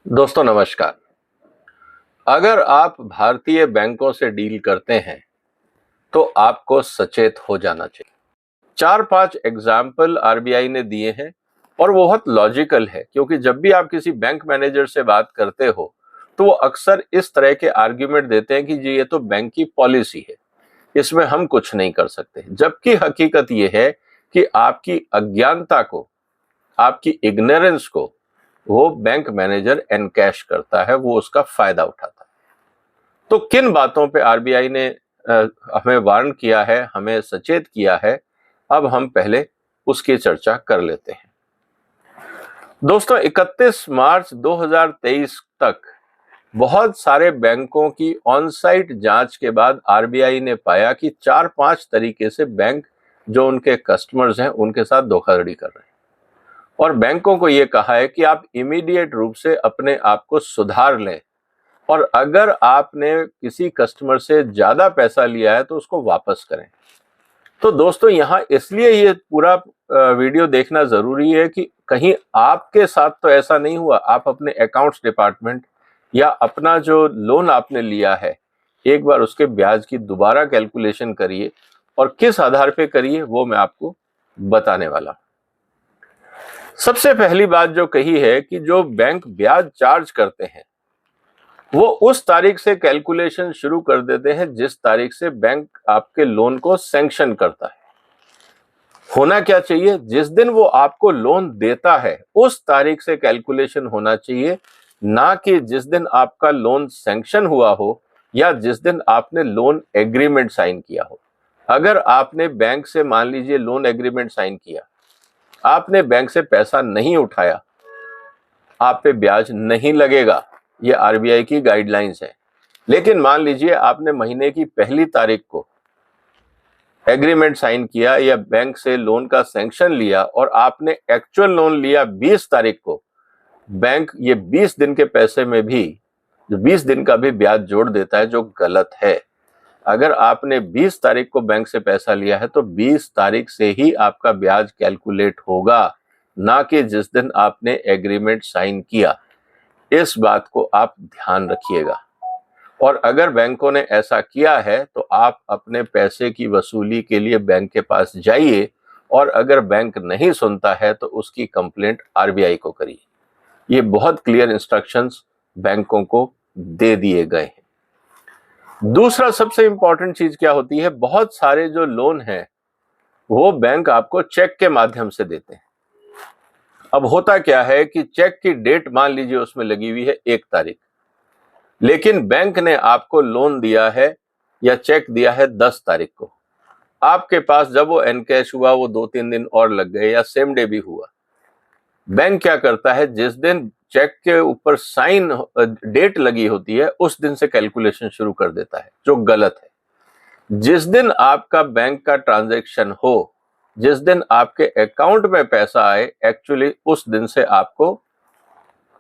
दोस्तों नमस्कार। अगर आप भारतीय बैंकों से डील करते हैं तो आपको सचेत हो जाना चाहिए। 4-5 एग्जाम्पल आरबीआई ने दिए हैं और वो बहुत लॉजिकल है, क्योंकि जब भी आप किसी बैंक मैनेजर से बात करते हो तो वो अक्सर इस तरह के आर्ग्यूमेंट देते हैं कि जी ये तो बैंक की पॉलिसी है, इसमें हम कुछ नहीं कर सकते। जबकि हकीकत ये है कि आपकी अज्ञानता को, आपकी इग्नोरेंस को वो बैंक मैनेजर एनकैश करता है, वो उसका फायदा उठाता है। तो किन बातों पे आरबीआई ने हमें वार्न किया है, हमें सचेत किया है, अब हम पहले उसकी चर्चा कर लेते हैं। दोस्तों 31 मार्च 2023 तक बहुत सारे बैंकों की ऑन साइट जांच के बाद आरबीआई ने पाया कि 4-5 तरीके से बैंक जो उनके कस्टमर्स हैं उनके साथ धोखाधड़ी कर रहे हैं, और बैंकों को यह कहा है कि आप इमीडिएट रूप से अपने आप को सुधार लें, और अगर आपने किसी कस्टमर से ज्यादा पैसा लिया है तो उसको वापस करें। तो दोस्तों यहां इसलिए ये पूरा वीडियो देखना जरूरी है कि कहीं आपके साथ तो ऐसा नहीं हुआ। आप अपने अकाउंट्स डिपार्टमेंट या अपना जो लोन आपने लिया है, एक बार उसके ब्याज की दोबारा कैलकुलेशन करिए, और किस आधार पे करिए वो मैं आपको बताने वाला। सबसे पहली बात जो कही है कि जो बैंक ब्याज चार्ज करते हैं वो उस तारीख से कैलकुलेशन शुरू कर देते हैं जिस तारीख से बैंक आपके लोन को सैंक्शन करता है। होना क्या चाहिए, जिस दिन वो आपको लोन देता है उस तारीख से कैलकुलेशन होना चाहिए, ना कि जिस दिन आपका लोन सैंक्शन हुआ हो या जिस दिन आपने लोन एग्रीमेंट साइन किया हो। अगर आपने बैंक से मान लीजिए लोन एग्रीमेंट साइन किया, आपने बैंक से पैसा नहीं उठाया, आप पे ब्याज नहीं लगेगा, ये आरबीआई की गाइडलाइंस है। लेकिन मान लीजिए आपने महीने की पहली तारीख को एग्रीमेंट साइन किया या बैंक से लोन का सैंक्शन लिया और आपने एक्चुअल लोन लिया 20 तारीख को, बैंक ये 20 दिन के पैसे में भी 20 दिन का भी ब्याज जोड़ देता है, जो गलत है। अगर आपने 20 तारीख को बैंक से पैसा लिया है तो 20 तारीख से ही आपका ब्याज कैलकुलेट होगा, ना कि जिस दिन आपने एग्रीमेंट साइन किया। इस बात को आप ध्यान रखिएगा। और अगर बैंकों ने ऐसा किया है तो आप अपने पैसे की वसूली के लिए बैंक के पास जाइए, और अगर बैंक नहीं सुनता है तो उसकी कंप्लेंट आरबीआई को करिए। ये बहुत क्लियर इंस्ट्रक्शंस बैंकों को दे दिए गए हैं। दूसरा सबसे इंपॉर्टेंट चीज क्या होती है, बहुत सारे जो लोन हैं वो बैंक आपको चेक के माध्यम से देते हैं। अब होता क्या है कि चेक की डेट मान लीजिए उसमें लगी हुई है 1 तारीख, लेकिन बैंक ने आपको लोन दिया है या चेक दिया है 10 तारीख को। आपके पास जब वो एनकैश हुआ वो 2-3 दिन और लग गए या सेम डे भी हुआ। बैंक क्या करता है, जिस दिन चेक के ऊपर साइन डेट लगी होती है उस दिन से कैलकुलेशन शुरू कर देता है, जो गलत है। जिस दिन आपका बैंक का ट्रांजैक्शन हो, जिस दिन आपके अकाउंट में पैसा आए, एक्चुअली उस दिन से आपको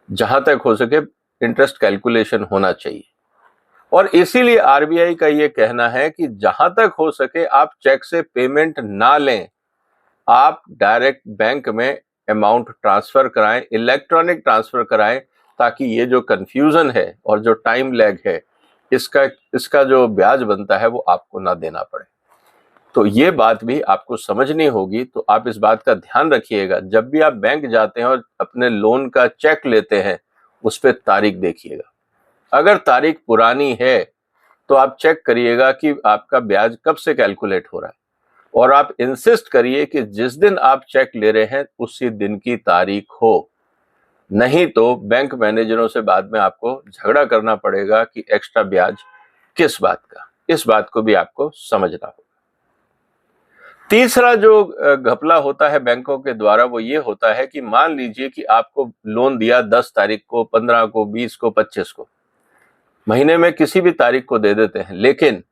जहां तक हो सके इंटरेस्ट कैलकुलेशन होना चाहिए। और इसीलिए आरबीआई का ये कहना है कि जहां तक हो सके आप चेक से पेमेंट ना लें, आप डायरेक्ट बैंक में अमाउंट ट्रांसफर कराएं, इलेक्ट्रॉनिक ट्रांसफर कराएं, ताकि ये जो कंफ्यूजन है और जो टाइम लैग है इसका जो ब्याज बनता है वो आपको ना देना पड़े। तो ये बात भी आपको समझनी होगी। तो आप इस बात का ध्यान रखिएगा, जब भी आप बैंक जाते हैं और अपने लोन का चेक लेते हैं उस पर तारीख देखिएगा। अगर तारीख पुरानी है तो आप चेक करिएगा कि आपका ब्याज कब से कैलकुलेट हो रहा है, और आप इंसिस्ट करिए कि जिस दिन आप चेक ले रहे हैं उसी दिन की तारीख हो। नहीं तो बैंक मैनेजरों से बाद में आपको झगड़ा करना पड़ेगा कि एक्स्ट्रा ब्याज किस बात का। इस बात को भी आपको समझना होगा। तीसरा जो घपला होता है बैंकों के द्वारा वो ये होता है कि मान लीजिए कि आपको लोन दिया 10 तारीख को, 15 को, 20 को, 25 को, महीने में किसी भी तारीख को दे देते हैं, लेकिन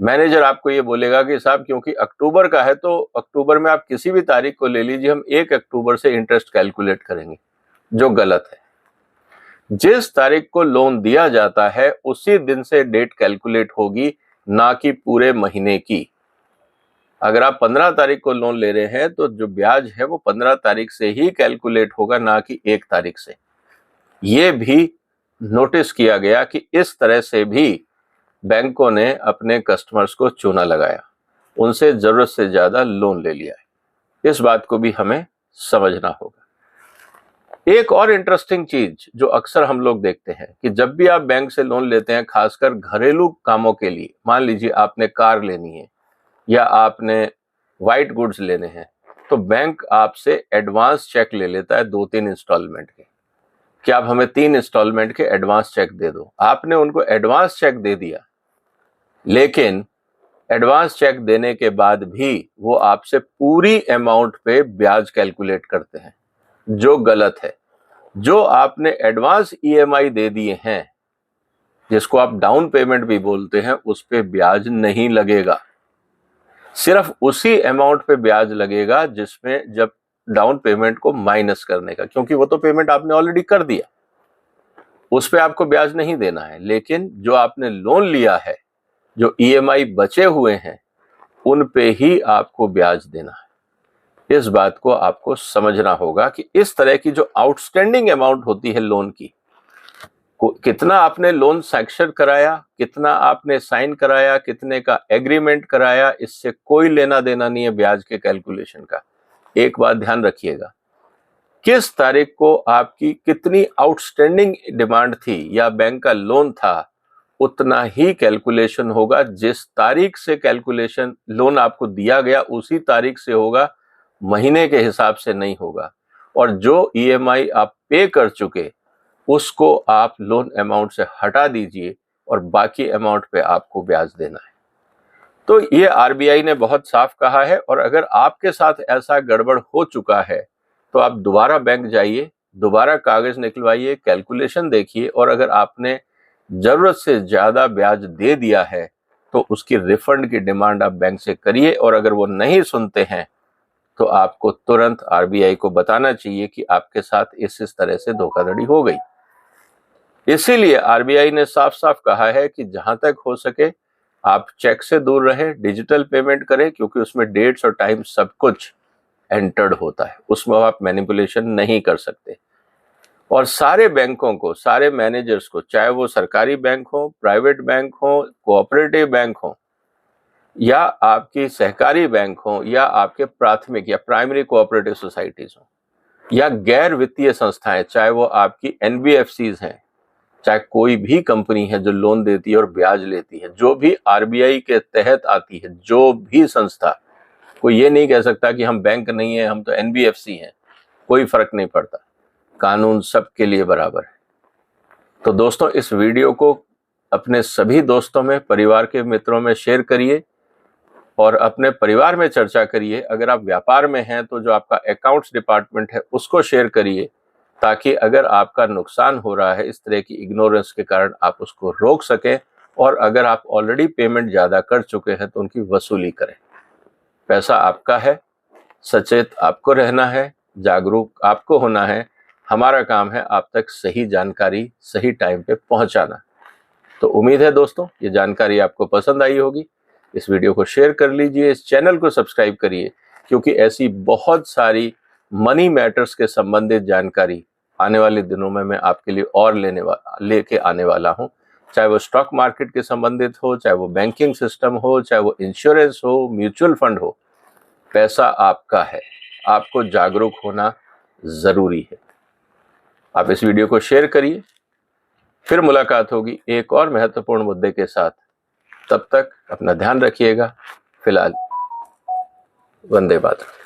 मैनेजर आपको ये बोलेगा कि साहब क्योंकि अक्टूबर का है तो अक्टूबर में आप किसी भी तारीख को ले लीजिए, हम 1 अक्टूबर से इंटरेस्ट कैलकुलेट करेंगे, जो गलत है। जिस तारीख को लोन दिया जाता है उसी दिन से डेट कैलकुलेट होगी, ना कि पूरे महीने की। अगर आप 15 तारीख को लोन ले रहे हैं तो जो ब्याज है वो 15 तारीख से ही कैलकुलेट होगा, ना कि 1 तारीख से। ये भी नोटिस किया गया कि इस तरह से भी बैंकों ने अपने कस्टमर्स को चूना लगाया, उनसे जरूरत से ज्यादा लोन ले लिया है। इस बात को भी हमें समझना होगा। एक और इंटरेस्टिंग चीज जो अक्सर हम लोग देखते हैं कि जब भी आप बैंक से लोन लेते हैं, खासकर घरेलू कामों के लिए, मान लीजिए आपने कार लेनी है या आपने व्हाइट गुड्स लेने हैं, तो बैंक आपसे एडवांस चेक ले लेता है 2-3 इंस्टॉलमेंट के कि आप हमें 3 इंस्टॉलमेंट के एडवांस चेक दे दो। आपने उनको एडवांस चेक दे दिया, लेकिन एडवांस चेक देने के बाद भी वो आपसे पूरी अमाउंट पे ब्याज कैलकुलेट करते हैं, जो गलत है। जो आपने एडवांस ईएमआई दे दिए हैं, जिसको आप डाउन पेमेंट भी बोलते हैं, उस पे ब्याज नहीं लगेगा। सिर्फ उसी अमाउंट पे ब्याज लगेगा जिसमें जब डाउन पेमेंट को माइनस करने का, क्योंकि वो तो पेमेंट आपने ऑलरेडी कर दिया, उस पे आपको ब्याज नहीं देना है। लेकिन जो आपने लोन लिया है, जो ईएमआई बचे हुए हैं, उन पे ही आपको ब्याज देना है। इस बात को आपको समझना होगा कि इस तरह की जो आउटस्टैंडिंग अमाउंट होती है लोन की, कितना आपने लोन सैंक्शन कराया, कितना आपने साइन कराया, कितने का एग्रीमेंट कराया, इससे कोई लेना देना नहीं है ब्याज के कैलकुलेशन का। एक बात ध्यान रखिएगा, किस तारीख को आपकी कितनी आउटस्टैंडिंग डिमांड थी या बैंक का लोन था, उतना ही कैलकुलेशन होगा। जिस तारीख से कैलकुलेशन लोन आपको दिया गया उसी तारीख से होगा, महीने के हिसाब से नहीं होगा। और जो ईएमआई आप पे कर चुके, उसको आप लोन अमाउंट से हटा दीजिए और बाकी अमाउंट पे आपको ब्याज देना है। तो ये आरबीआई ने बहुत साफ कहा है। और अगर आपके साथ ऐसा गड़बड़ हो चुका है तो आप दोबारा बैंक जाइए, दोबारा कागज निकलवाइए, कैलकुलेशन देखिए, और अगर आपने जरूरत से ज्यादा ब्याज दे दिया है तो उसकी रिफंड की डिमांड आप बैंक से करिए। और अगर वो नहीं सुनते हैं तो आपको तुरंत आरबीआई को बताना चाहिए कि आपके साथ इस तरह से धोखाधड़ी हो गई। इसीलिए आरबीआई ने साफ साफ कहा है कि जहां तक हो सके आप चेक से दूर रहें, डिजिटल पेमेंट करें, क्योंकि उसमें डेट्स और टाइम सब कुछ एंटर्ड होता है, उसमें आप मैनिपुलेशन नहीं कर सकते। और सारे बैंकों को, सारे मैनेजर्स को, चाहे वो सरकारी बैंक हो, प्राइवेट बैंक हो, कोऑपरेटिव बैंक हो, या आपकी सहकारी बैंक हो, या आपके प्राथमिक या प्राइमरी कोऑपरेटिव सोसाइटीज हो, या गैर वित्तीय संस्थाएं, चाहे वो आपकी एनबीएफसीज हैं, चाहे कोई भी कंपनी है जो लोन देती है और ब्याज लेती है, जो भी आरबीआई के तहत आती है, जो भी संस्था, कोई ये नहीं कह सकता कि हम बैंक नहीं है, हम तो एनबीएफसी हैं, कोई फर्क नहीं पड़ता, कानून सबके लिए बराबर है। तो दोस्तों, इस वीडियो को अपने सभी दोस्तों में, परिवार के मित्रों में शेयर करिए और अपने परिवार में चर्चा करिए। अगर आप व्यापार में हैं तो जो आपका अकाउंट्स डिपार्टमेंट है उसको शेयर करिए, ताकि अगर आपका नुकसान हो रहा है इस तरह की इग्नोरेंस के कारण, आप उसको रोक सकें। और अगर आप ऑलरेडी पेमेंट ज़्यादा कर चुके हैं तो उनकी वसूली करें। पैसा आपका है, सचेत आपको रहना है, जागरूक आपको होना है। हमारा काम है आप तक सही जानकारी सही टाइम पे पहुंचाना। तो उम्मीद है दोस्तों ये जानकारी आपको पसंद आई होगी। इस वीडियो को शेयर कर लीजिए, इस चैनल को सब्सक्राइब करिए, क्योंकि ऐसी बहुत सारी मनी मैटर्स के संबंधित जानकारी आने वाले दिनों में मैं आपके लिए और लेके आने वाला हूं। चाहे वो स्टॉक मार्केट के संबंधित हो, चाहे वो बैंकिंग सिस्टम हो, चाहे वो इंश्योरेंस हो, म्यूचुअल फंड हो, पैसा आपका है, आपको जागरूक होना जरूरी है। आप इस वीडियो को शेयर करिए। फिर मुलाकात होगी एक और महत्वपूर्ण मुद्दे के साथ। तब तक अपना ध्यान रखिएगा। फिलहाल वंदे मातरम।